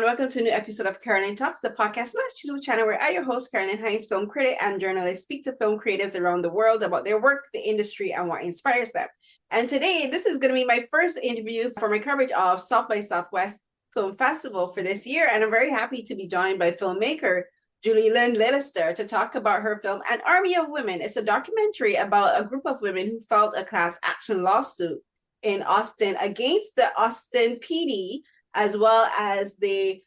welcome to a new episode of Carolyn Talks, the podcast slash YouTube channel where I, your host, Carolyn Hines, film critic and journalist, speak to film creatives around the world about their work, the industry, and what inspires them. And today, this is going to be my first interview for my coverage of South by Southwest Film Festival for this year, and I'm very happy to be joined by filmmaker Julie Lunde Lillesæter to talk about her film, An Army of Women. It's a documentary about a group of women who filed a class action lawsuit in Austin against the Austin PD, as well as the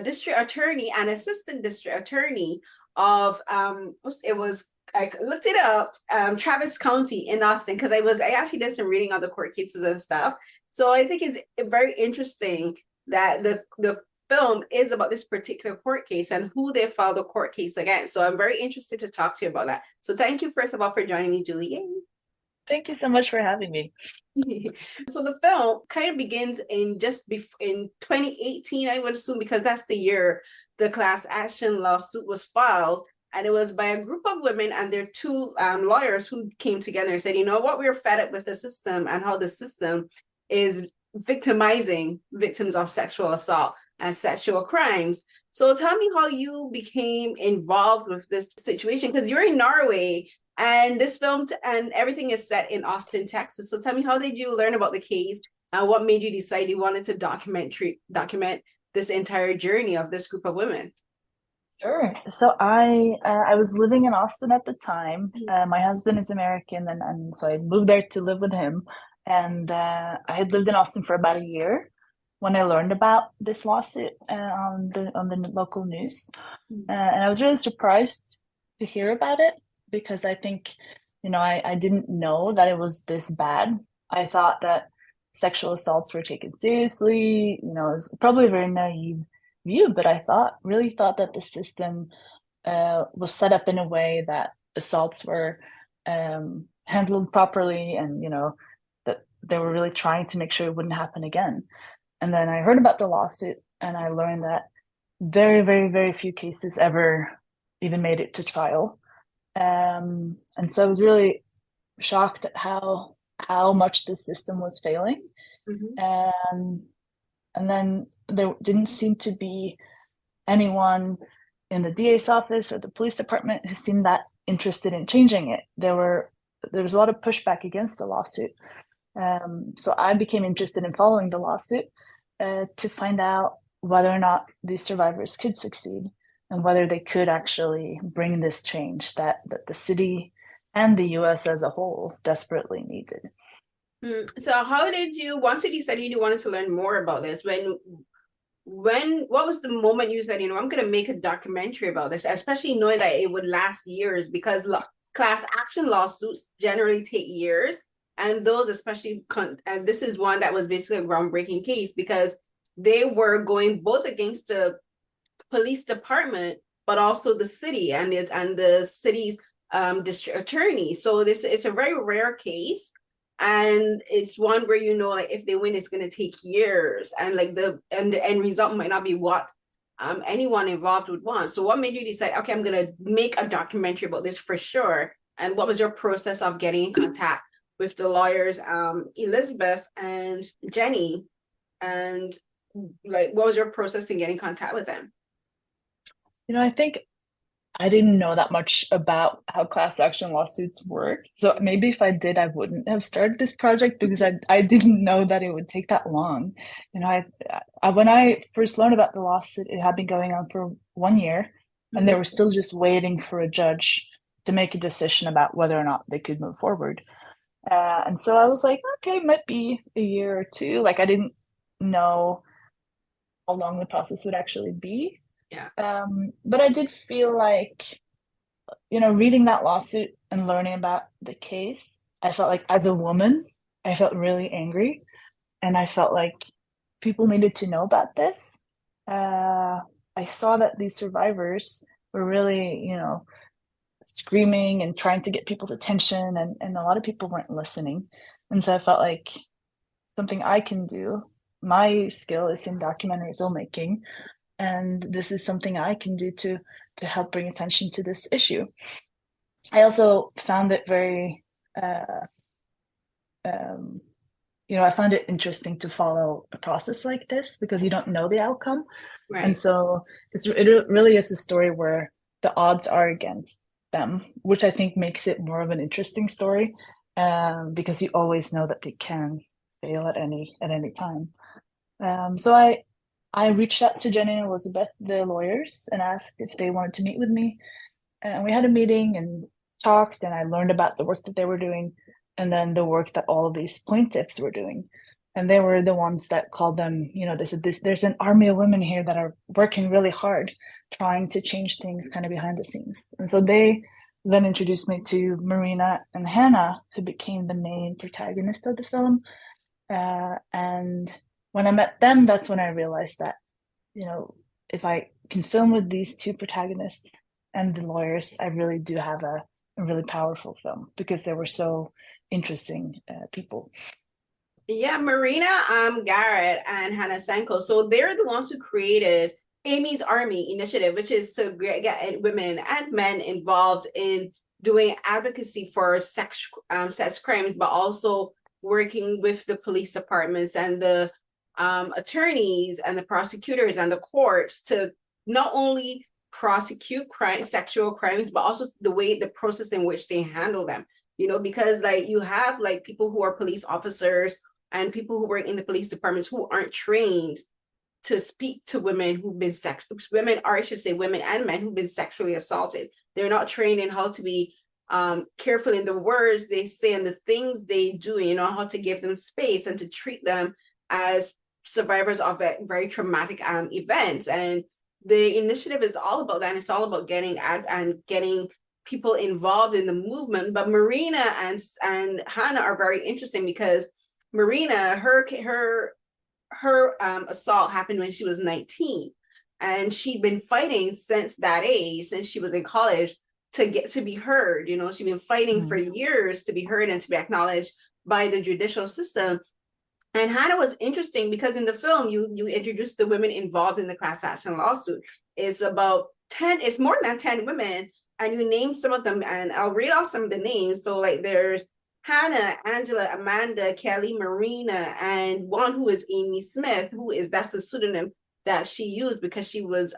district attorney and assistant district attorney of I looked it up, Travis County in Austin, because I actually did some reading on the court cases and stuff. So I think it's very interesting that the film is about this particular court case and who they filed the court case against. So I'm very interested to talk to you about that. So thank you first of all for joining me, Julie. Yay. Thank you so much for having me. So the film kind of begins in 2018, I would assume, because that's the year the class action lawsuit was filed. And it was by a group of women and their two lawyers who came together and said, you know what, we're fed up with the system and how the system is victimizing victims of sexual assault and sexual crimes. So tell me how you became involved with this situation, because you're in Norway. And this film and everything is set in Austin, Texas. So tell me, how did you learn about the case and what made you decide you wanted to document this entire journey of this group of women? Sure. So I was living in Austin at the time. My husband is American, and so I moved there to live with him. And I had lived in Austin for about a year when I learned about this lawsuit on the local news. And I was really surprised to hear about it, because I think, I didn't know that it was this bad. I thought that sexual assaults were taken seriously. It was probably a very naive view, but I really thought that the system was set up in a way that assaults were handled properly, and, that they were really trying to make sure it wouldn't happen again. And then I heard about the lawsuit, and I learned that very, very, very few cases ever even made it to trial. And so I was really shocked at how much the system was failing. And then there didn't seem to be anyone in the DA's office or the police department who seemed that interested in changing it. There was a lot of pushback against the lawsuit. So I became interested in following the lawsuit to find out whether or not these survivors could succeed, and whether they could actually bring this change that the city and the US as a whole desperately needed. So how did you, once you decided you wanted to learn more about this, what was the moment you said, I'm going to make a documentary about this, especially knowing that it would last years, because class action lawsuits generally take years, and those especially, and this is one that was basically a groundbreaking case, because they were going both against the police department, but also the city and the city's district attorney. So it's a very rare case, and it's one where if they win, it's going to take years, and the end result might not be what anyone involved would want. So what made you decide, okay, I'm going to make a documentary about this for sure? And what was your process of getting in contact with the lawyers, Elizabeth and Jenny, and what was your process in getting in contact with them? I think I didn't know that much about how class action lawsuits work. So maybe if I did, I wouldn't have started this project, because I didn't know that it would take that long. When I first learned about the lawsuit, it had been going on for 1 year, and they were still just waiting for a judge to make a decision about whether or not they could move forward. And so I was like, okay, it might be a year or two. I didn't know how long the process would actually be. Yeah. But I did feel like, reading that lawsuit and learning about the case, I felt like, as a woman, I felt really angry, and I felt like people needed to know about this. I saw that these survivors were really, screaming and trying to get people's attention, and a lot of people weren't listening. And so I felt like something I can do. My skill is in documentary filmmaking, and this is something I can do to help bring attention to this issue. I also found it very, I found it interesting to follow a process like this because you don't know the outcome. And Right. so it really is a story where the odds are against them, which I think makes it more of an interesting story, because you always know that they can fail at any time. So I reached out to Jenny and Elizabeth, the lawyers, and asked if they wanted to meet with me. And we had a meeting and talked, and I learned about the work that they were doing, and then the work that all of these plaintiffs were doing. And they were the ones that called them, they said there's an army of women here that are working really hard, trying to change things kind of behind the scenes. And so they then introduced me to Marina and Hanna, who became the main protagonist of the film. And when I met them, that's when I realized that, if I can film with these two protagonists and the lawyers, I really do have a really powerful film because they were so interesting people. Yeah, Marina Garrett and Hannah Sanko. So they're the ones who created Amy's Army Initiative, which is to get women and men involved in doing advocacy for sex crimes, but also working with the police departments and the attorneys and the prosecutors and the courts to not only prosecute sexual crimes, but also the process in which they handle them. Because like you have like people who are police officers and people who work in the police departments who aren't trained to speak to women who've been women, or I should say women and men who've been sexually assaulted. They're not trained in how to be careful in the words they say and the things they do, how to give them space and to treat them as survivors of very traumatic events. And the initiative is all about that. And it's all about getting people involved in the movement. But Marina and Hanna are very interesting because Marina, her assault happened when she was 19, and she'd been fighting since that age, since she was in college, to get to be heard. She'd been fighting for years to be heard and to be acknowledged by the judicial system. And Hanna was interesting because in the film you introduced the women involved in the class action lawsuit. It's more than 10 women, and you name some of them, and I'll read off some of the names. So like there's Hanna, Angela, Amanda, Kelly, Marina, and one who is Amy Smith, that's the pseudonym that she used because she was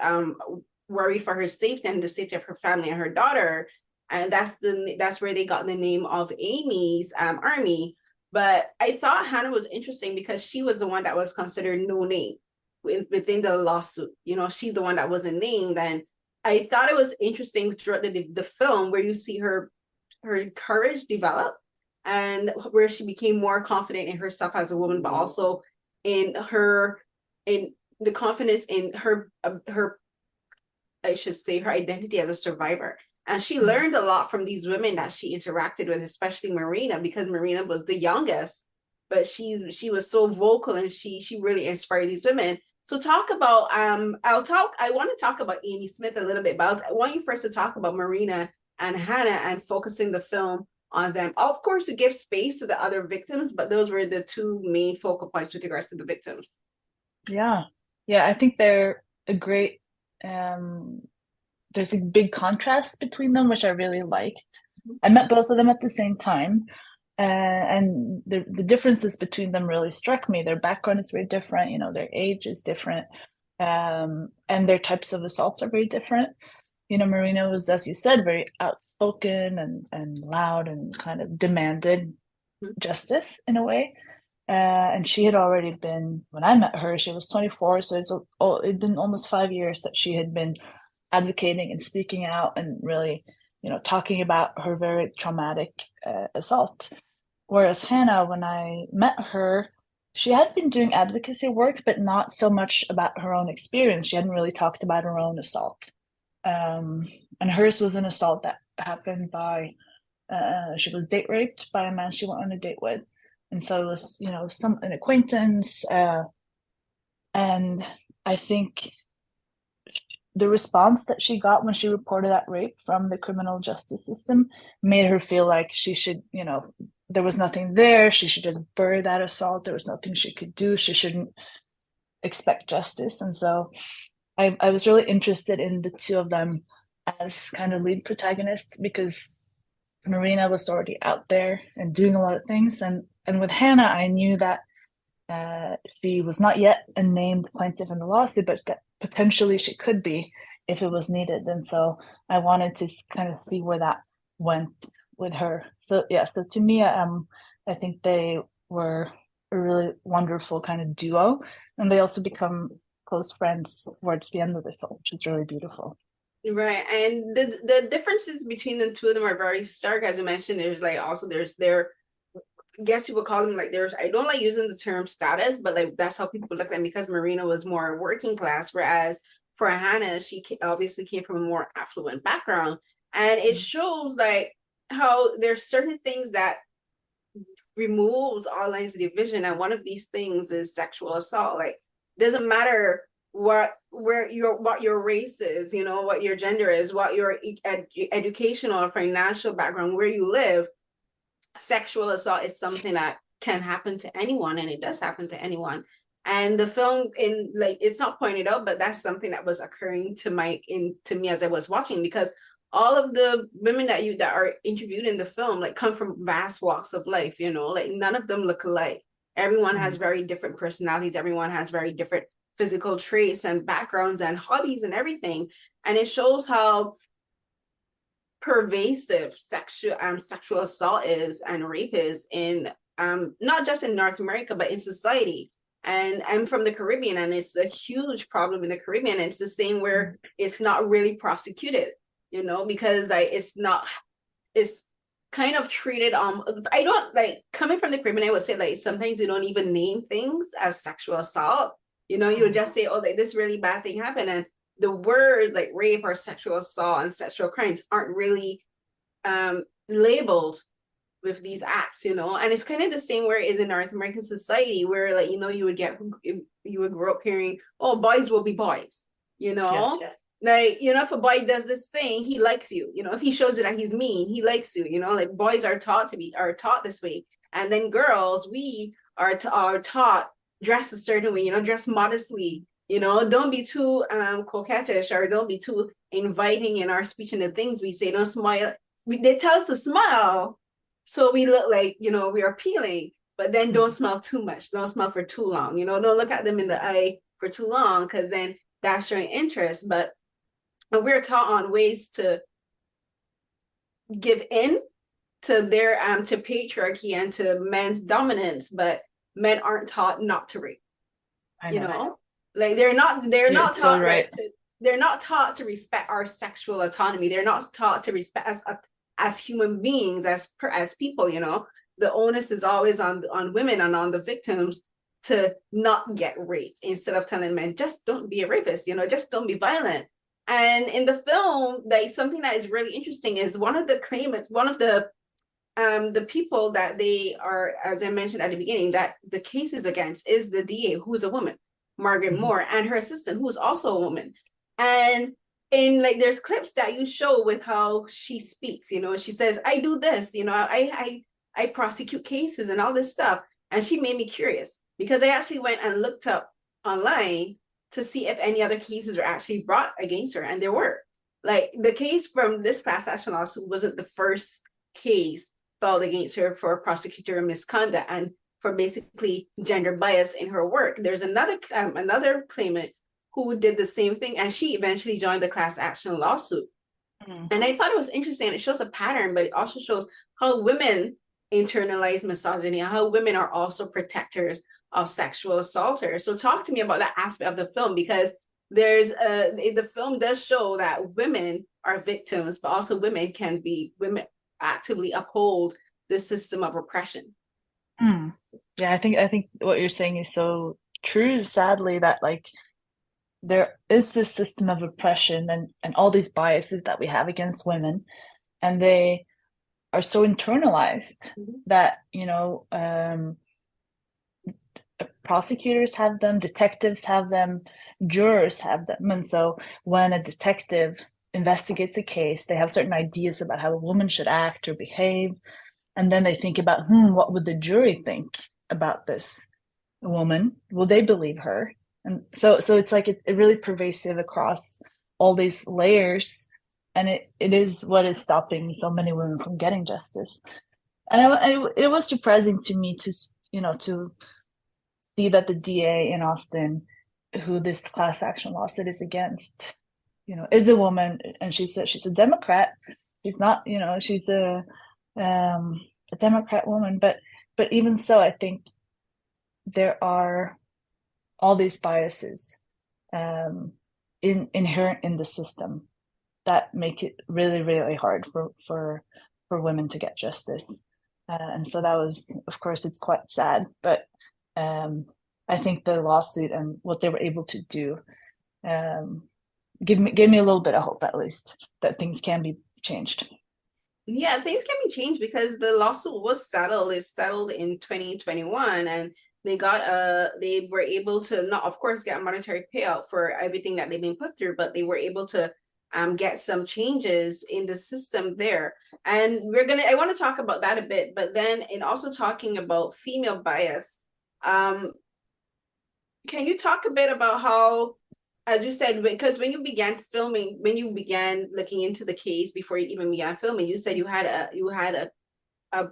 worried for her safety and the safety of her family and her daughter. And that's where they got the name of Amy's Army. But I thought Hanna was interesting because she was the one that was considered no name within the lawsuit. She's the one that wasn't named. And I thought it was interesting throughout the film where you see her courage develop and where she became more confident in herself as a woman, but also in the confidence in her I should say her identity as a survivor. And she learned a lot from these women that she interacted with, especially Marina, because Marina was the youngest, but she was so vocal and she really inspired these women. So talk about I want to talk about Amy Smith a little bit, but I want you first to talk about Marina and Hanna and focusing the film on them. Of course, to give space to the other victims, but those were the two main focal points with regards to the victims. Yeah. I think they're a great there's a big contrast between them, which I really liked. I met both of them at the same time, and the differences between them really struck me. Their background is very different, their age is different, and their types of assaults are very different. Marina was, as you said, very outspoken and loud and kind of demanded justice in a way. And she had already been, when I met her, she was 24, so it'd been almost 5 years that she had been advocating and speaking out and really, talking about her very traumatic assault. Whereas Hanna, when I met her, she had been doing advocacy work, but not so much about her own experience. She hadn't really talked about her own assault. And hers was an assault that happened by, she was date raped by a man she went on a date with. And so it was, an acquaintance. And I think the response that she got when she reported that rape from the criminal justice system made her feel like she should, there was nothing there. She should just bury that assault. There was nothing she could do. She shouldn't expect justice. And so I was really interested in the two of them as kind of lead protagonists because Marina was already out there and doing a lot of things. And and with Hanna, I knew that she was not yet a named plaintiff in the lawsuit, but that potentially she could be if it was needed. And so I wanted to kind of see where that went with her. So yeah, so to me, I think they were a really wonderful kind of duo, and they also become close friends towards the end of the film, which is really beautiful. Right. And the differences between the two of them are very stark. As you mentioned, there's like also there's their, I guess you would call them like there's, I don't like using the term status, but like that's how people look at them, because Marina was more working class, whereas for Hanna, she obviously came from a more affluent background. And it shows like how there's certain things that removes all lines of division, and one of these things is sexual assault. Like, doesn't matter what your race is, you know, what your gender is, what your educational or financial background, where you live. Sexual assault is something that can happen to anyone, and it does happen to anyone. And the film, in like, it's not pointed out, but that's something that was occurring to me as I was watching, because all of the women that are interviewed in the film like come from vast walks of life, you know, like none of them look alike. Everyone has very different personalities, everyone has very different physical traits and backgrounds and hobbies and everything. And it shows how pervasive sexual assault is and rape is in not just in North America, but in society. And I'm from the Caribbean, and it's a huge problem in the Caribbean. And it's the same where it's not really prosecuted, you know, because like it's kind of treated I don't like, coming from the Caribbean, I would say like sometimes we don't even name things as sexual assault. You know, you would just say, oh, like this really bad thing happened, and the words like rape or sexual assault and sexual crimes aren't really labeled with these acts, you know. And it's kind of the same where it is in North American society, where like, you know, you would grow up hearing, oh, boys will be boys, you know. Yeah. Like, you know, if a boy does this thing, he likes you, you know. If he shows you that he's mean, he likes you, you know. Like, boys are taught this way, and then girls, we are taught dress a certain way, you know, dress modestly, you know, don't be too coquettish, or don't be too inviting in our speech and the things we say. Don't smile. They tell us to smile so we look like, you know, we are appealing, but then don't smile too much. Don't smile for too long, you know. Don't look at them in the eye for too long, because then that's showing interest. But we're taught on ways to give in to their to patriarchy and to men's dominance, but men aren't taught not to rape, you know. Like they're not taught so right. They're not taught to respect our sexual autonomy. They're not taught to respect us as human beings, as people, you know. The onus is always on women and on the victims to not get raped, instead of telling men, just don't be a rapist, you know, just don't be violent. And in the film, like, something that is really interesting is one of the claimants, one of the people that they are, as I mentioned at the beginning, that the case is against, is the DA, who's a woman, Margaret Moore, and her assistant, who's also a woman. And in like, there's clips that you show with how she speaks, you know. She says, I do this, you know, I prosecute cases and all this stuff. And she made me curious, because I actually went and looked up online to see if any other cases were actually brought against her, and there were. Like, the case from this class action lawsuit wasn't the first case filed against her for prosecutorial misconduct and for basically gender bias in her work. There's another claimant who did the same thing, and she eventually joined the class action lawsuit. And I thought it was interesting. It shows a pattern, but it also shows how women internalize misogyny, how women are also protectors of sexual assaulters. So talk to me about that aspect of the film, because the film does show that women are victims, but also women actively uphold this system of oppression. Yeah, I think what you're saying is so true, sadly, that like there is this system of oppression and all these biases that we have against women, and they are so internalized that, you know, prosecutors have them, detectives have them, jurors have them. And so when a detective investigates a case, they have certain ideas about how a woman should act or behave. And then they think about, what would the jury think about this woman? Will they believe her? And so it's like it really pervasive across all these layers. And it is what is stopping so many women from getting justice. it was surprising to me to, to see that the DA in Austin, who this class action lawsuit is against, is a woman, and she's a Democrat. She's not, she's a Democrat woman, but even so, I think there are all these biases inherent in the system that make it really, really hard for women to get justice. And so that was, of course, it's quite sad, but I think the lawsuit and what they were able to do gave me a little bit of hope, at least, that things can be changed. Yeah, things can be changed because the lawsuit was settled. It's settled in 2021, and they were able to not, of course, get a monetary payout for everything that they've been put through, but they were able to get some changes in the system there. And I want to talk about that a bit, but then in also talking about female bias, can you talk a bit about how, as you said, because when you began looking into the case before you even began filming, you said you had a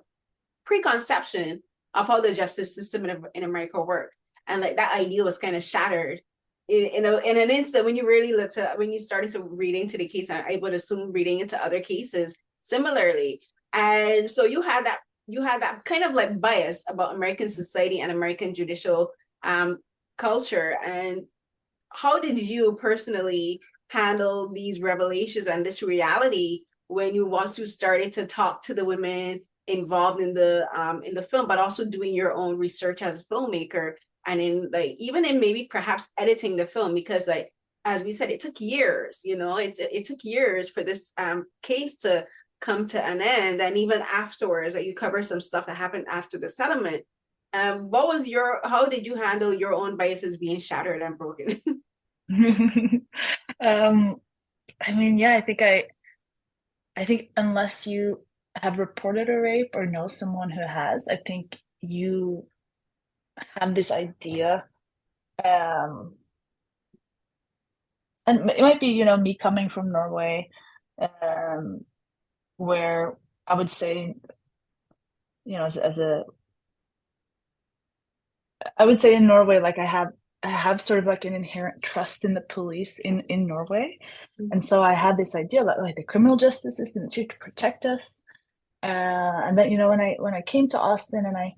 preconception of how the justice system in America worked, and like that idea was kind of shattered in an instant when you really when you started to read into the case. I would assume reading into other cases similarly, and so you had that kind of like bias about American society and American judicial culture. And how did you personally handle these revelations and this reality when you also started to talk to the women involved in the film, but also doing your own research as a filmmaker, and in like even in maybe perhaps editing the film? Because like as we said, it took years, it took years for this case to come to an end, and even afterwards, like you cover some stuff that happened after the settlement. How did you handle your own biases being shattered and broken? I mean, yeah, I think unless you have reported a rape or know someone who has, I think you have this idea. And it might be, me coming from Norway, where I would say, I would say in Norway, like I have sort of like an inherent trust in the police in Norway. And so I had this idea that like the criminal justice system is here to protect us. And then, when I came to Austin and I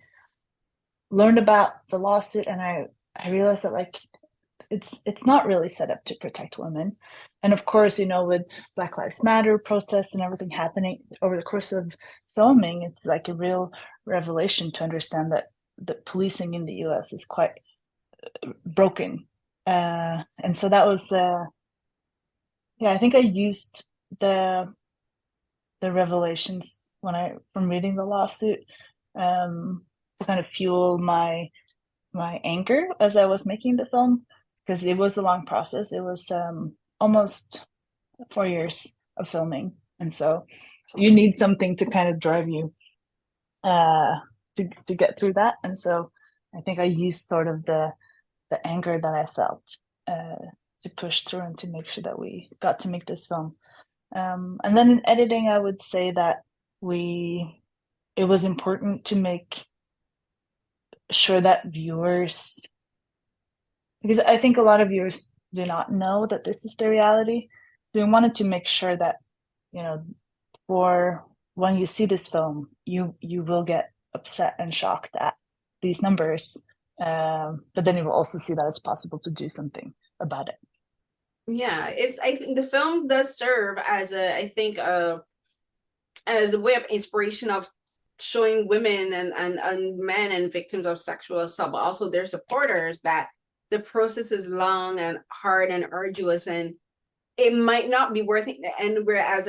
learned about the lawsuit, and I realized that like it's not really set up to protect women. And of course, with Black Lives Matter protests and everything happening over the course of filming, it's like a real revelation to understand that the policing in the US is quite broken. And so that was yeah, I think I used the revelations from reading the lawsuit to kind of fuel my anger as I was making the film, because it was a long process. It was almost 4 years of filming, and so you need something to kind of drive you to get through that. And so I think I used sort of the anger that I felt to push through and to make sure that we got to make this film. And then in editing, I would say that it was important to make sure that viewers, because I think a lot of viewers do not know that this is the reality. So we wanted to make sure that, for when you see this film, you will get upset and shocked at these numbers. But then you will also see that it's possible to do something about it. Yeah, I think the film does serve as as a way of inspiration of showing women and men and victims of sexual assault, but also their supporters, that the process is long and hard and arduous, and it might not be worth it. And whereas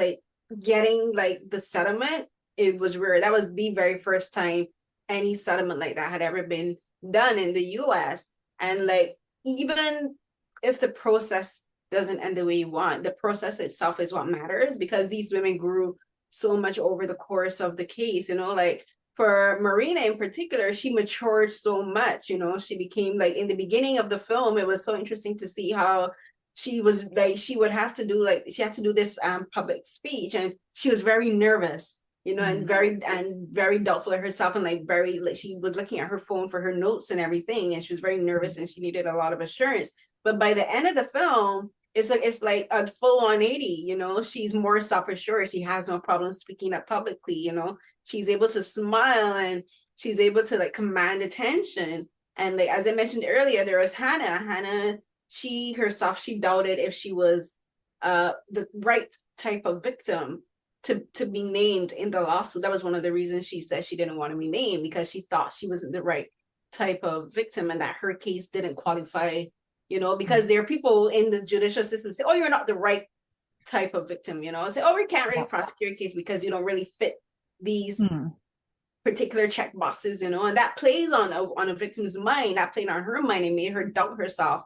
getting like the settlement, it was rare. That was the very first time any settlement like that had ever been done in the US. And like, even if the process doesn't end the way you want, the process itself is what matters, because these women grew so much over the course of the case. Like for Marina in particular, she matured so much. She became like, in the beginning of the film, it was so interesting to see how she was like, she had to do this public speech, and she was very nervous and very doubtful of herself, and like she was looking at her phone for her notes and everything, and she was very nervous and she needed a lot of assurance. But by the end of the film, it's like a full 180. She's more self-assured. She has no problem speaking up publicly. She's able to smile, and she's able to like command attention. And like as I mentioned earlier, there was Hanna. She herself, she doubted if she was the right type of victim to be named in the lawsuit. That was one of the reasons she said she didn't want to be named, because she thought she wasn't the right type of victim and that her case didn't qualify, because there are people in the judicial system say, oh, you're not the right type of victim, say, oh, we can't really prosecute your case because you don't really fit these particular check boxes, and that plays on a victim's mind. That played on her mind and made her doubt herself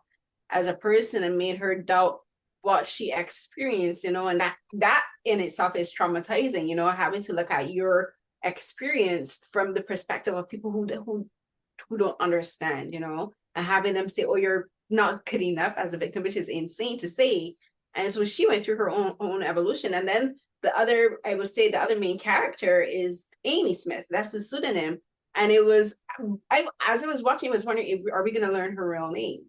as a person and made her doubt what she experienced, and that in itself is traumatizing, having to look at your experience from the perspective of people who don't understand, and having them say, oh, you're not good enough as a victim, which is insane to say. And so she went through her own evolution. And then I would say the other main character is Amy Smith. That's the pseudonym. And as I was watching, I was wondering, are we going to learn her real name?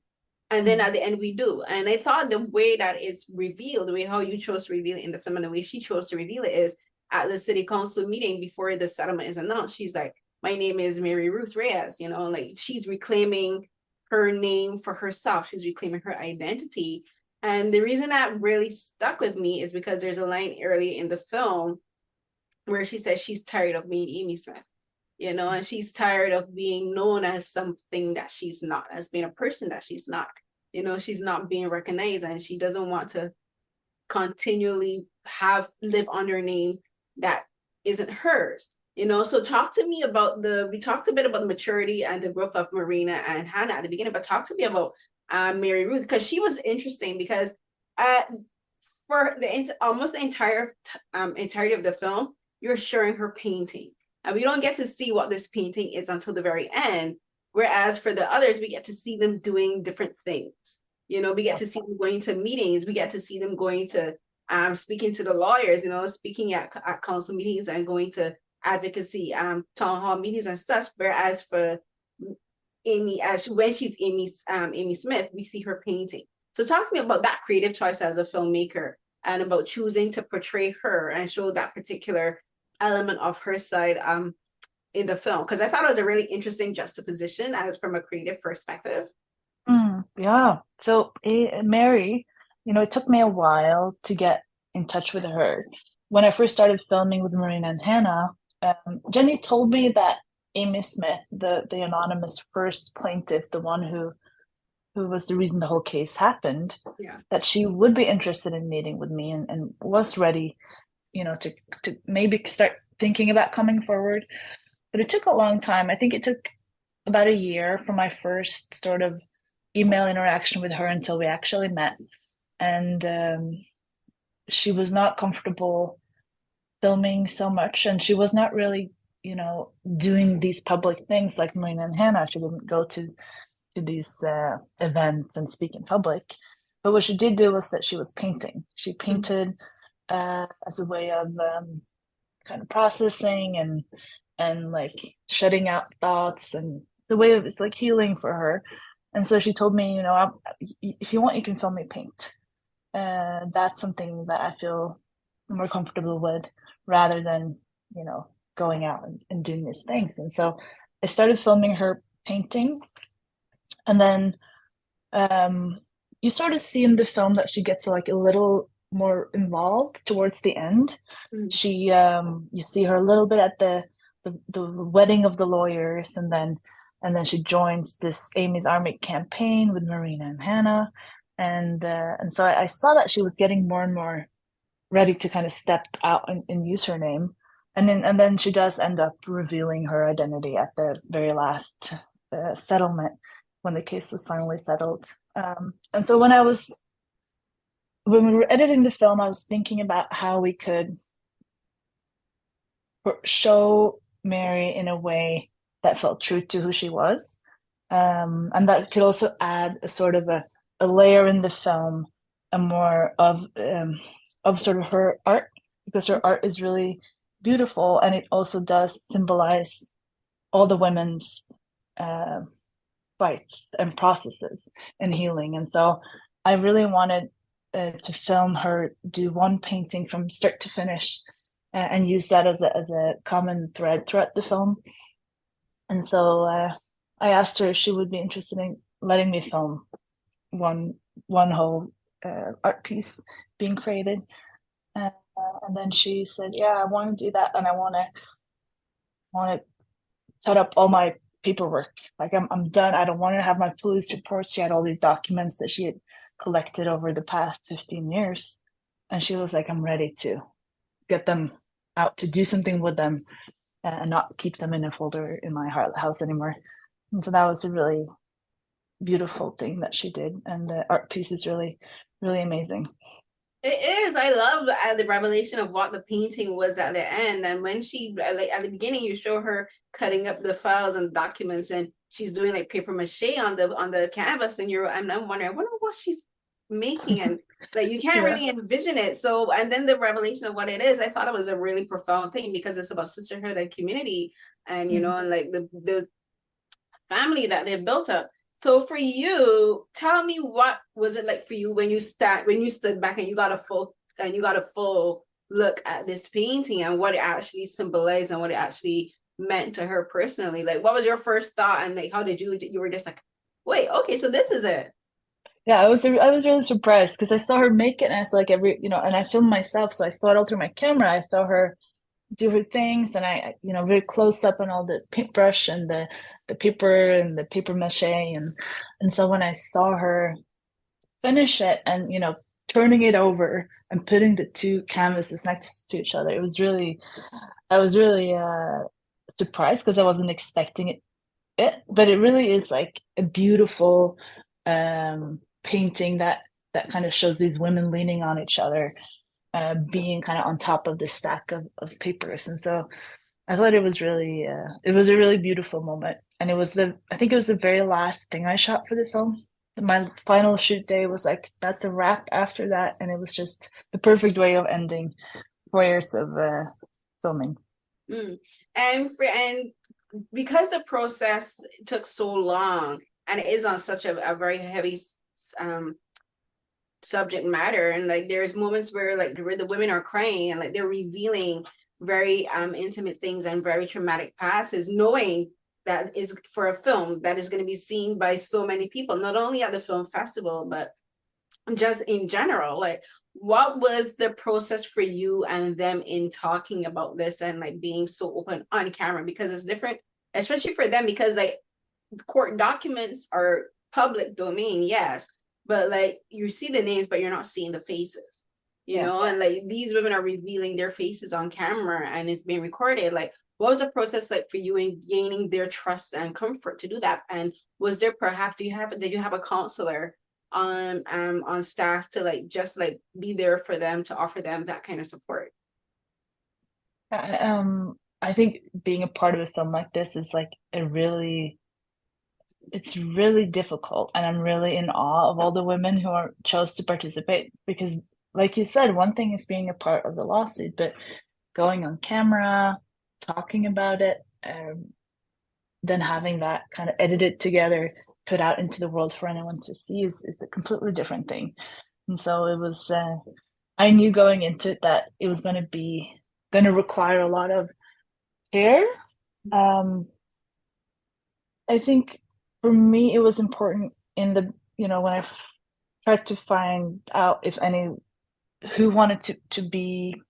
And then at the end we do. And I thought the way that it's revealed, the way how you chose to reveal it in the film and the way she chose to reveal it is at the city council meeting before the settlement is announced. She's like, my name is Mary Ruth Reyes, like she's reclaiming her name for herself. She's reclaiming her identity. And the reason that really stuck with me is because there's a line early in the film where she says she's tired of being Amy Smith, and she's tired of being known as something that she's not, as being a person that she's not. She's not being recognized, and she doesn't want to continually live under a name that isn't hers. So talk to me about we talked a bit about the maturity and the growth of Marina and Hanna at the beginning, but talk to me about Mary Ruth, because she was interesting, because for almost the entirety of the film, you're showing her painting, and we don't get to see what this painting is until the very end. Whereas for the others, we get to see them doing different things. We get to see them going to meetings. We get to see them going to speaking to the lawyers, speaking at council meetings and going to advocacy town hall meetings and stuff. Whereas for Amy, when she's Amy Smith, we see her painting. So talk to me about that creative choice as a filmmaker, and about choosing to portray her and show that particular element of her side in the film, because I thought it was a really interesting juxtaposition as from a creative perspective. Yeah. So Mary, it took me a while to get in touch with her. When I first started filming with Marina and Hanna, Jenny told me that Amy Smith, the anonymous first plaintiff, the one who was the reason the whole case happened, that she would be interested in meeting with me and was ready, to maybe start thinking about coming forward. But it took a long time. I think it took about a year for my first sort of email interaction with her until we actually met. And she was not comfortable filming so much, and she was not really, doing these public things like Marina and Hanna. She didn't go to these events and speak in public. But what she did do was that she was painting. She painted as a way of kind of processing and like shutting out thoughts, and the way of it's like healing for her. And so she told me, if you want, you can film me paint. That's something that I feel more comfortable with, rather than, going out and doing these things. And so I started filming her painting. And then you sort of see in the film that she gets like a little more involved towards the end. She you see her a little bit at the wedding of the lawyers, and then she joins this Amy's Army campaign with Marina and Hanna. And so I saw that she was getting more and more ready to kind of step out and use her name. And then she does end up revealing her identity at the very last settlement, when the case was finally settled. And so when we were editing the film, I was thinking about how we could show Mary in a way that felt true to who she was. And that could also add a sort of a layer in the film, a more of sort of her art, because her art is really beautiful, and it also does symbolize all the women's fights and processes and healing. And so I really wanted to film her do one painting from start to finish, and use that as a common thread throughout the film. And so I asked her if she would be interested in letting me film one whole art piece being created. Uh, and then she said, "Yeah, I want to do that, and I want to set up all my paperwork. Like I'm done. I don't want to have my police reports." She had all these documents that she had collected over the past 15 years, and she was like, "I'm ready to get them out, to do something with them, and not keep them in a folder in my house anymore." And so that was a really beautiful thing that she did, and the art piece is really, really amazing. It is. I love the revelation of what the painting was at the end, and when she like at the beginning, you show her cutting up the files and documents, and she's doing like paper mache on the canvas, and I'm wondering, I wonder what she's making, and like you can't Yeah. really envision it. So, and then the revelation of what it is, I thought it was a really profound thing because it's about sisterhood and community, and you know, and like the family that they've built up. So for you, tell me, what was it like for you when you stood back and you got a full look at this painting and what it actually symbolized and what it actually meant to her personally? Like, what was your first thought, and like how did you were just like, wait, okay, so this is it. Yeah, I was really surprised because I saw her make it, and I saw like and I filmed myself, so I saw it all through my camera. I saw her do her things, and I very close up on all the paintbrush and the paper and the paper mache, and so when I saw her finish it and turning it over and putting the two canvases next to each other, I was really surprised because I wasn't expecting it, but it really is like a beautiful painting that kind of shows these women leaning on each other, being kind of on top of this stack of papers. And so I thought it was a really beautiful moment. And I think it was the very last thing I shot for the film. My final shoot day was like, that's a wrap after that. And it was just the perfect way of ending 4 years of filming. Mm. And because the process took so long and it is on such a very heavy um subject matter, and like there's moments where the women are crying and like they're revealing very intimate things and very traumatic passes, knowing that is for a film that is going to be seen by so many people, not only at the film festival but just in general. Like, what was the process for you and them in talking about this and like being so open on camera? Because it's different, especially for them, because like court documents are public domain, yes, but like you see the names but you're not seeing the faces, Yeah. and like these women are revealing their faces on camera and it's being recorded. Like, what was the process like for you in gaining their trust and comfort to do that? And was there perhaps did you have a counselor on staff to like just like be there for them, to offer them that kind of support? I think being a part of a film like this is like it's really difficult, and I'm really in awe of all the women who chose to participate, because like you said, one thing is being a part of the lawsuit, but going on camera, talking about it, then having that kind of edited together, put out into the world for anyone to see is a completely different thing. And so it was I knew going into it that it was going to require a lot of care. um I think for me, it was important in when I tried to find out if any who wanted to be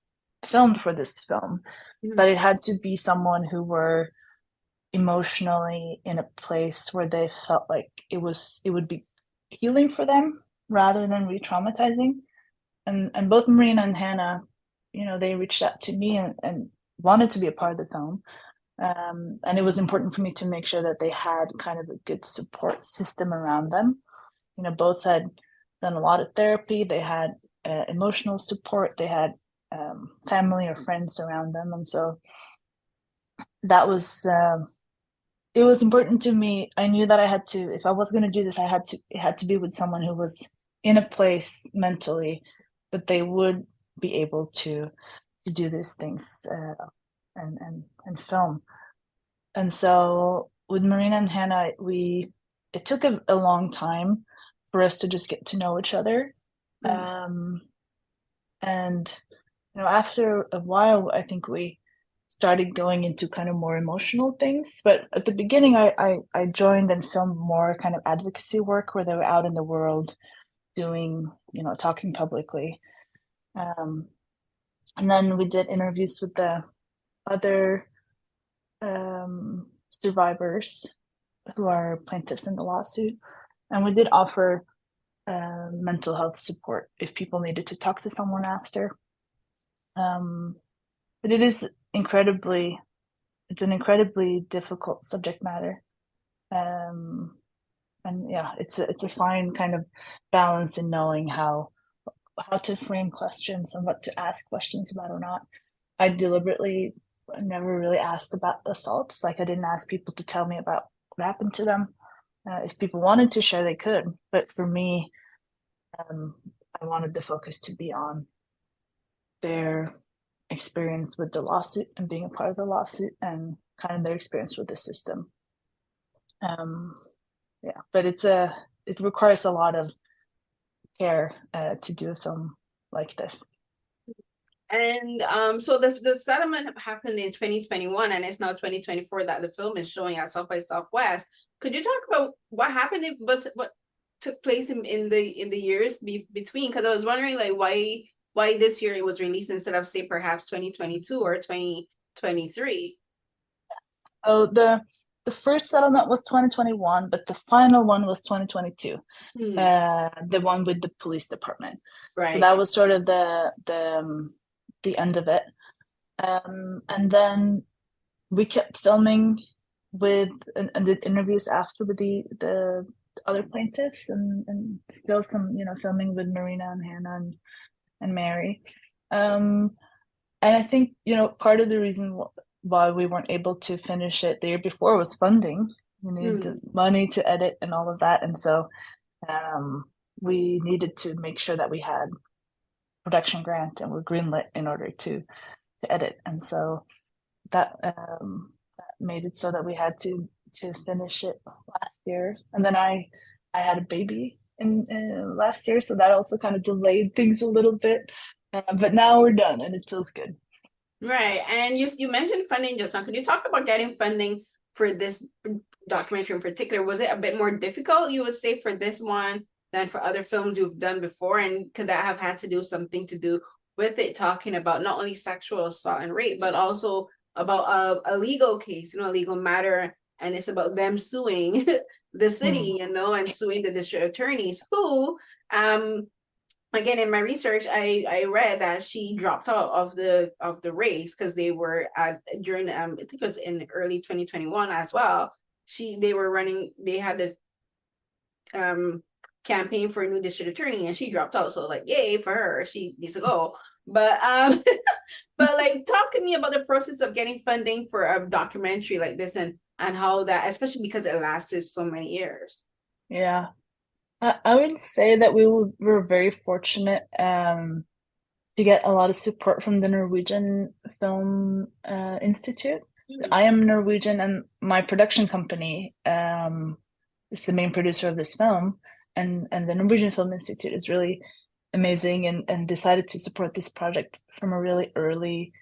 filmed for this film, that it had to be someone who were emotionally in a place where they felt like it would be healing for them rather than re-traumatizing. And both Marina and Hanna, they reached out to me and wanted to be a part of the film. And it was important for me to make sure that they had kind of a good support system around them. Both had done a lot of therapy. They had emotional support. They had family or friends around them. And so that was, it was important to me. I knew that I had to, if I was going to do this, it had to be with someone who was in a place mentally that they would be able to do these things and film. And so with Marina and Hanna, it took a long time for us to just get to know each other. And after a while, I think we started going into kind of more emotional things. But at the beginning, I joined and filmed more kind of advocacy work where they were out in the world doing, talking publicly. And then we did interviews with the other survivors who are plaintiffs in the lawsuit. And we did offer mental health support if people needed to talk to someone after. But it's an incredibly difficult subject matter. And yeah, it's a fine kind of balance in knowing how to frame questions and what to ask questions about or not. I deliberately never really asked about assaults. Like I didn't ask people to tell me about what happened to them. If people wanted to share, they could. But for me, I wanted the focus to be on their experience with the lawsuit and being a part of the lawsuit and kind of their experience with the system. Yeah, but it requires a lot of care to do a film like this. And so the settlement happened in 2021, and it's now 2024 that the film is showing at South by Southwest. Could you talk about what happened? What took place in the years between? Because I was wondering, like, why this year it was released instead of, say, perhaps 2022 or 2023. Oh, the first settlement was 2021, but the final one was 2022. The one with the police department. Right. So that was sort of the end of it. And then we kept filming and did interviews after with the other plaintiffs and still some, filming with Marina and Hanna and Mary. And I think, part of the reason why we weren't able to finish it the year before was funding. We needed the money to edit and all of that. And so we needed to make sure that we had production grant and were greenlit in order to edit. And so that made it so that we had to finish it last year. And then I had a baby in last year, so that also kind of delayed things a little bit. But now we're done and it feels good. Right. And you mentioned funding just now. Could you talk about getting funding for this documentary in particular? Was it a bit more difficult, you would say, for this one than for other films you've done before? And could that have had to do something to do with it talking about not only sexual assault and rape, but also about a legal case, a legal matter, and it's about them suing the city, and suing the district attorneys who, again, in my research, I read that she dropped out of the race because they were during I think it was in early 2021 as well. They had the campaign for a new district attorney, and she dropped out. So like, yay for her, she needs to go. But but like, talk to me about the process of getting funding for a documentary like this and how that, especially because it lasted so many years. Yeah. I would say that we were very fortunate to get a lot of support from the Norwegian Film Institute. I am Norwegian, and my production company is the main producer of this film, and the Norwegian Film Institute is really amazing and decided to support this project from a really early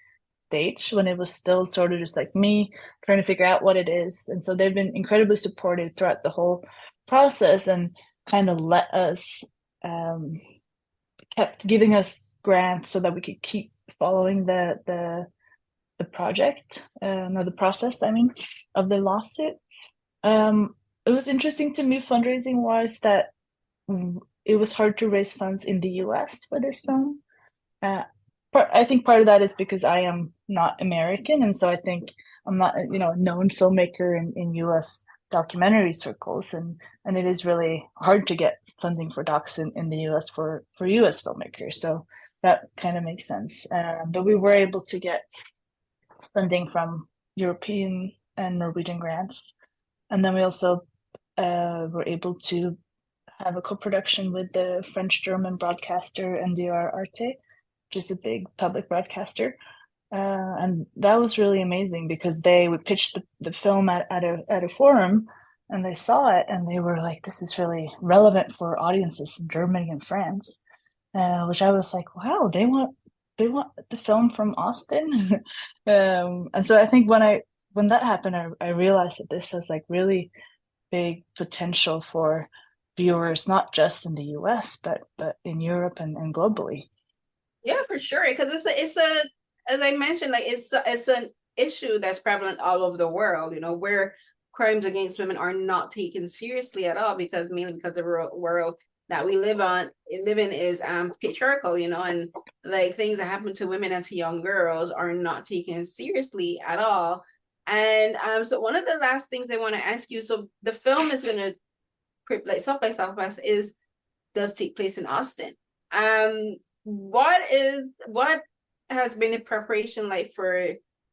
stage when it was still sort of just like me trying to figure out what it is. And so they've been incredibly supportive throughout the whole process and kind of let us kept giving us grants so that we could keep following the project, or the process, of the lawsuit. It was interesting to me fundraising wise that it was hard to raise funds in the US for this film. I think part of that is because I am not American, and so I think I'm not a known filmmaker in US documentary circles, and it is really hard to get funding for docs in the US for US filmmakers. So that kind of makes sense. But we were able to get funding from European and Norwegian grants. And then we also were able to have a co-production with the French-German broadcaster NDR Arte, which is a big public broadcaster. And that was really amazing because they would pitch the film at a forum, and they saw it and they were like, this is really relevant for audiences in Germany and France. Which I was like, wow, they want the film from Austin. And so I think when that happened, I realized that this was like really big potential for viewers, not just in the US, but in Europe and globally. Yeah, for sure. Because it's a as I mentioned, like it's an issue that's prevalent all over the world. You know, where crimes against women are not taken seriously at all because mainly because the world that we live in is patriarchal. You know, and like things that happen to women and to young girls are not taken seriously at all. And so one of the last things I want to ask you. So the film is gonna like South by Southwest is does take place in Austin. Um, what has been the preparation like for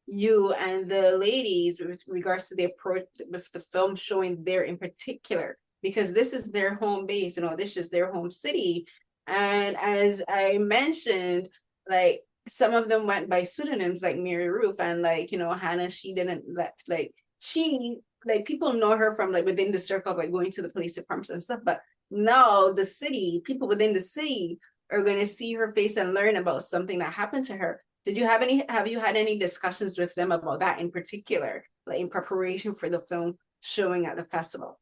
you and the ladies with regards to the approach with the film showing there in particular? Because this is their home base, you know, this is their home city. And as I mentioned, like some of them went by pseudonyms like Mary Ruth and like, you know, Hannah, she didn't let like she like people know her from like within the circle of like going to the police departments and stuff, but now the city, people within the city are going to see her face and learn about something that happened to her. Have you had any discussions with them about that in particular, like in preparation for the film showing at the festival?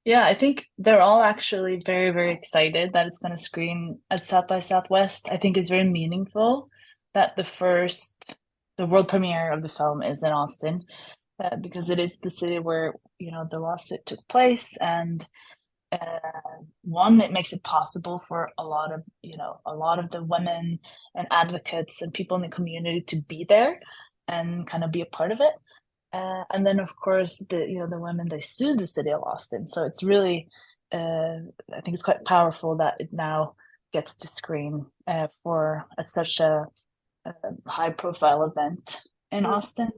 Yeah, I think they're all actually very, very excited that it's going to screen at South by Southwest. I think it's very meaningful that the world premiere of the film is in Austin, because it is the city where, you know, the lawsuit took place. And uh, one, it makes it possible for a lot of the women and advocates and people in the community to be there and kind of be a part of it. And then, of course, the women, they sued the city of Austin. So it's really, I think it's quite powerful that it now gets to screen for such a high profile event in Mm. Austin.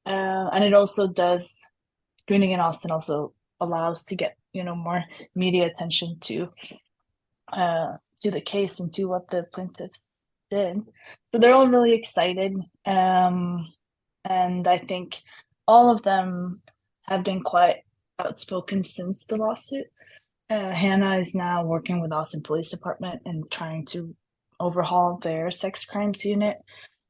And it also does, screening in Austin also allows to get, you know, more media attention to the case and to what the plaintiffs did. So they're all really excited. And I think all of them have been quite outspoken since the lawsuit. Hanna is now working with Austin Police Department and trying to overhaul their sex crimes unit.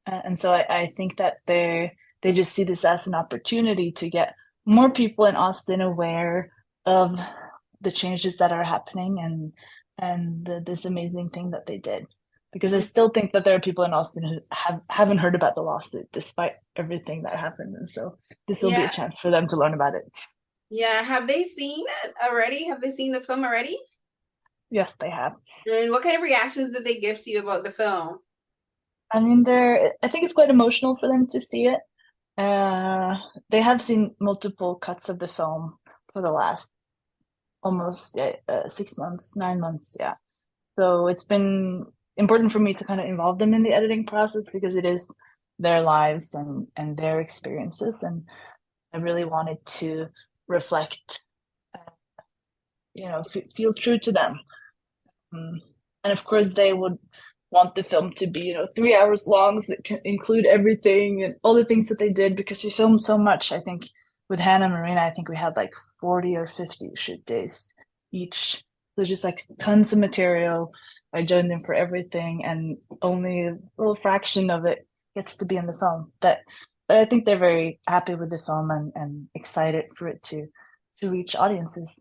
And so I think that they just see this as an opportunity to get more people in Austin aware of the changes that are happening and this amazing thing that they did. Because I still think that there are people in Austin who haven't heard about the lawsuit despite everything that happened. And so this will be a Yeah, chance for them to learn about it. yeah. Have they seen it already? Have they seen the film already? Yes, they have. And what kind of reactions did they give to you about the film? I mean, I think it's quite emotional for them to see it. Uh, they have seen multiple cuts of the film for the last almost 6 months, 9 months. Yeah. So it's been important for me to kind of involve them in the editing process because it is their lives and their experiences. And I really wanted to reflect, feel true to them. Um, and of course, they would want the film to be, 3 hours long, so it can include everything and all the things that they did because we filmed so much. I think with Hanna and Marina, I think we had like 40 or 50 shoot days each. So just like tons of material. I joined them for everything, and only a little fraction of it gets to be in the film. But I think they're very happy with the film and excited for it to reach audiences.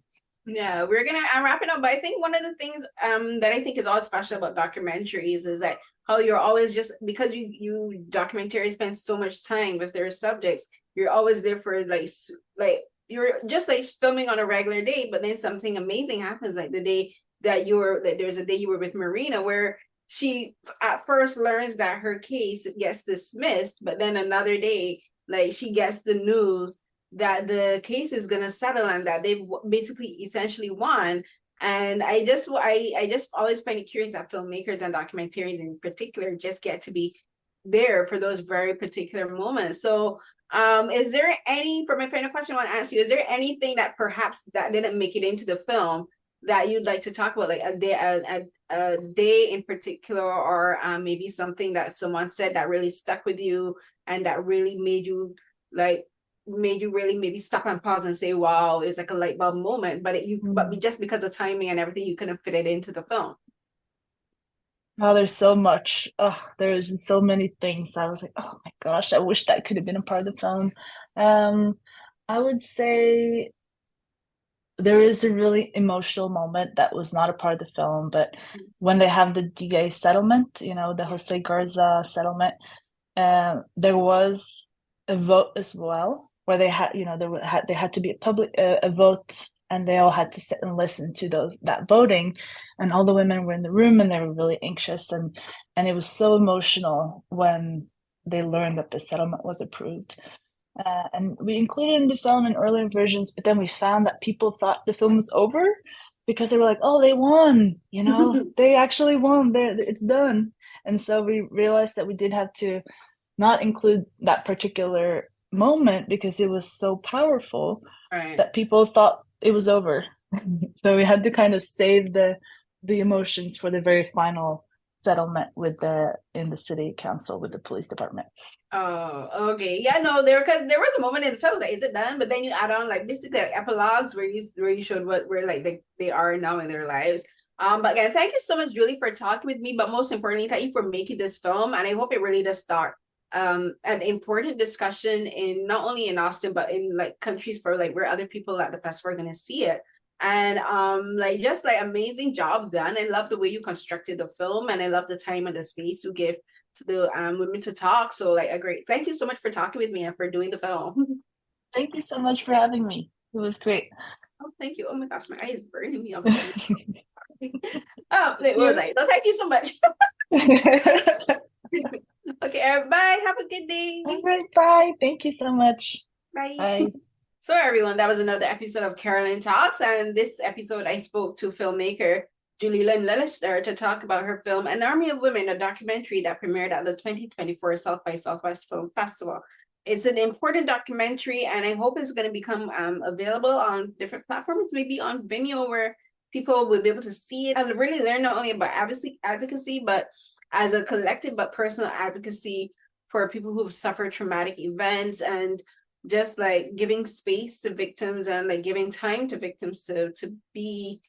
Yeah, I'm wrapping up, but I think one of the things that I think is all special about documentaries is that how you're always just because you documentaries spend so much time with their subjects, you're always there for like you're just like filming on a regular day, but then something amazing happens like the day that there's a day you were with Marina where she at first learns that her case gets dismissed, but then another day like she gets the news that the case is going to settle and that they've basically essentially won. And I just always find it curious that filmmakers and documentarians in particular just get to be there for those very particular moments. So is there any, for my final question I want to ask you, is there anything that perhaps that didn't make it into the film that you'd like to talk about, like a day in particular, or maybe something that someone said that really stuck with you and that really made you really maybe stop and pause and say, wow, it's like a light bulb moment, but just because of timing and everything, you couldn't fit it into the film. Oh, there's so much. Oh, there's just so many things. I was like, oh my gosh, I wish that could have been a part of the film. I would say there is a really emotional moment that was not a part of the film, but when they have the DA settlement, you know, the Jose Garza settlement, there was a vote as well where they had, you know, there had to be a vote, and they all had to sit and listen to that voting, and all the women were in the room and they were really anxious, and it was so emotional when they learned that the settlement was approved. And we included in the film in earlier versions, but then we found that people thought the film was over because they were like, oh, they won, you know, they actually won, it's done. And so we realized that we did have to not include that particular moment because it was so powerful that people thought it was over. So we had to kind of save the emotions for the very final settlement in the city council with the police department. Oh, okay. Yeah, no, because there was a moment in the film like, is it done? But then you add on like basically like epilogues where you showed where like they are now in their lives. But again, thank you so much, Julie, for talking with me. But most importantly, thank you for making this film, and I hope it really does start an important discussion in not only in Austin but in like countries for like where other people at the festival are gonna see it. And like just like amazing job done. I love the way you constructed the film, and I love the time and the space you give to the women to talk. So like a great thank you so much for talking with me and for doing the film. Thank you so much for having me. It was great. Oh, thank you. Oh my gosh, my eye is burning me. Oh, wait, what was I? No, thank you so much. Okay, bye. Have a good day. All right, bye. Thank you so much. Bye. Bye. So everyone, that was another episode of Carolyn Talks, and this episode I spoke to filmmaker Julie Lunde Lillesæter to talk about her film An Army of Women, a documentary that premiered at the 2024 South by Southwest Film Festival. It's an important documentary, and I hope it's going to become available on different platforms, maybe on Vimeo, where people will be able to see it and really learn not only about advocacy, but as a collective but personal advocacy for people who've suffered traumatic events, and just like giving space to victims and like giving time to victims to be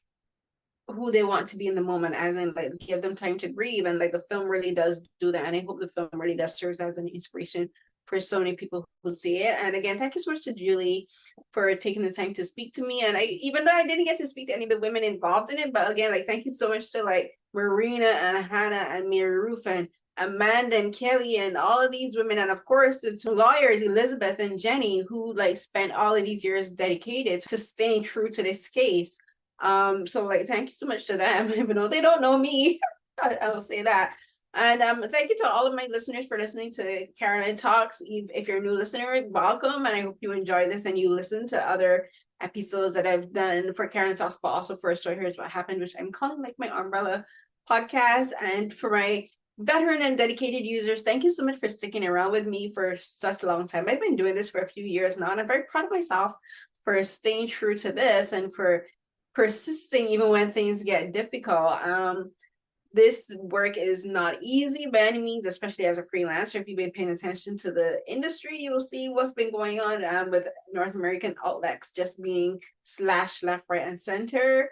who they want to be in the moment, as in like give them time to grieve. And like the film really does do that, and I hope the film really does serve as an inspiration for so many people who see it. And again, thank you so much to Julie for taking the time to speak to me. And even though I didn't get to speak to any of the women involved in it, but again, like thank you so much to like Marina and Hanna and Mary Ruth and Amanda and Kelly and all of these women, and of course the two lawyers Elizabeth and Jenny, who like spent all of these years dedicated to staying true to this case. So like thank you so much to them, even though they don't know me. I'll say that. And thank you to all of my listeners for listening to Carolyn Talks. If you're a new listener, welcome, and I hope you enjoy this and you listen to other episodes that I've done for Carolyn Talks, but also for So Here's What Happened, which I'm calling like my umbrella podcast. And for my veteran and dedicated users, thank you so much for sticking around with me for such a long time. I've been doing this for a few years now, and I'm very proud of myself for staying true to this and for persisting even when things get difficult. This work is not easy by any means, especially as a freelancer. If you've been paying attention to the industry, you will see what's been going on with North American outlets just being slashed left, right, and center.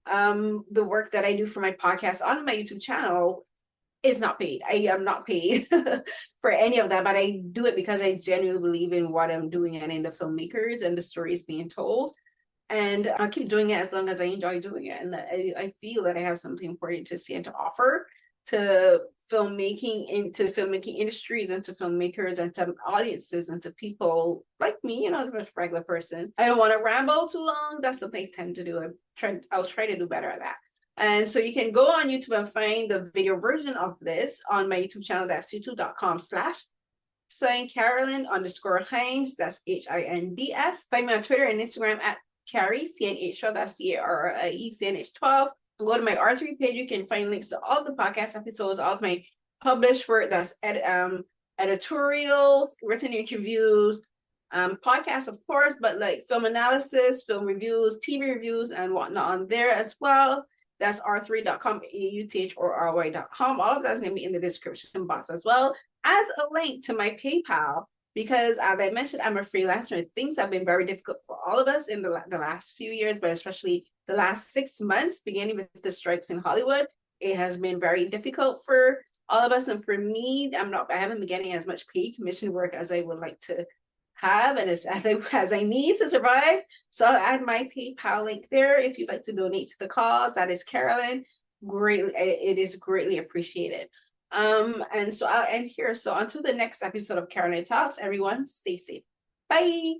The work that I do for my podcast on my YouTube channel is not paid. I am not paid for any of that, but I do it because I genuinely believe in what I'm doing and in the filmmakers and the stories being told. And I'll keep doing it as long as I enjoy doing it. And I feel that I have something important to say and to offer to filmmaking, into filmmaking industries, and to filmmakers, and to audiences, and to people like me, you know, just regular person. I don't want to ramble too long. That's something I tend to do. I'll try to do better at that. And so you can go on YouTube and find the video version of this on my YouTube channel. That's youtube.com/Carolyn_Hinds. That's HINDS. Find me on Twitter and Instagram at Carrie, CNH12, that's CARIE, CNH12. Go to my R3 page. You can find links to all the podcast episodes, all of my published work, that's editorials, written interviews, podcasts, of course, but like film analysis, film reviews, TV reviews, and whatnot on there as well. That's r3.com, AUTH or RY.com. All of that's going to be in the description box, as well as a link to my PayPal, because as I mentioned, I'm a freelancer. Things have been very difficult for all of us in the last few years, but especially the last 6 months, beginning with the strikes in Hollywood. It has been very difficult for all of us. And for me, I haven't been getting as much paid commission work as I would like to have, and as I need to survive. So I'll add my PayPal link there if you'd like to donate to the cause. That is Carolyn. It is greatly appreciated. And so I'll end here. So until the next episode of Carolyn Talks, everyone stay safe. Bye.